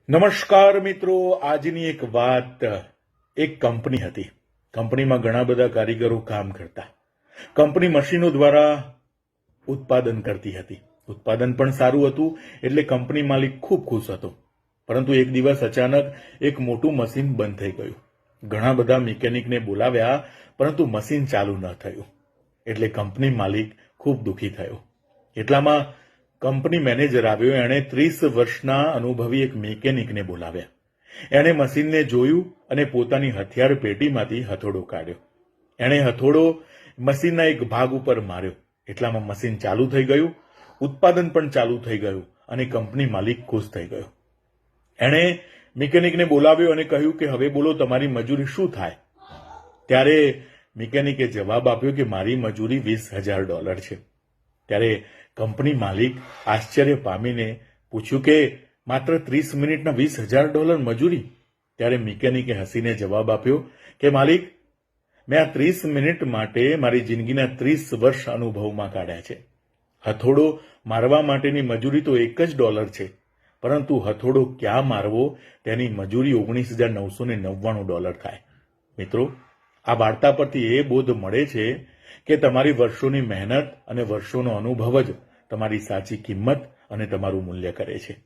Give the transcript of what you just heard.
નમસ્કાર મિત્રો, આજની એક વાત. એક કંપની હતી. કંપનીમાં ઘણા બધા કારીગરો કામ કરતા. કંપની મશીનો દ્વારા ઉત્પાદન કરતી હતી. ઉત્પાદન પણ સારું હતું એટલે કંપની માલિક ખૂબ ખુશ હતો. પરંતુ એક દિવસ અચાનક એક મોટું મશીન બંધ થઈ ગયું. ઘણા બધા મિકેનિકને બોલાવ્યા પરંતુ મશીન ચાલુ ન થયું. એટલે કંપની માલિક ખૂબ દુઃખી થયો. એટલામાં કંપની મેનેજર આવ્યો. એણે 30 વર્ષના અનુભવી એક મિકેનિકને બોલાવ્યા. એણે મશીનને જોયું અને પોતાની હથિયાર પેટીમાંથી હથોડો કાઢ્યો. એણે હથોડો મશીનના એક ભાગ ઉપર માર્યો. એટલામાં મશીન ચાલુ થઈ ગયું, ઉત્પાદન પણ ચાલુ થઈ ગયું અને કંપની માલિક ખુશ થઈ ગયો. એણે મિકેનિકને બોલાવ્યો અને કહ્યું કે હવે બોલો તમારી મજૂરી શું થાય? ત્યારે મિકેનિકે જવાબ આપ્યો કે મારી મજૂરી $20,000 છે. ત્યારે કંપની માલિક આશ્ચર્ય પામીને પૂછ્યું કે માત્ર 30 મિનિટના $20,000 મજૂરી? ત્યારે મિકેનિકે હસીને જવાબ આપ્યો કે માલિક, મેં આ 30 મિનિટ માટે મારી જિંદગીના 30 વર્ષ અનુભવમાં કાઢ્યા છે. હથોડો મારવા માટેની મજૂરી તો $1 છે, પરંતુ હથોડો ક્યાં મારવો તેની મજૂરી $19,999 થાય. મિત્રો, આ વાર્તા પરથી એ બોધ મળે છે કે તમારી વર્ષોની મહેનત અને વર્ષોનો અનુભવ જ તમારી સાચી કિંમત અને તમારું મૂલ્ય કરે છે.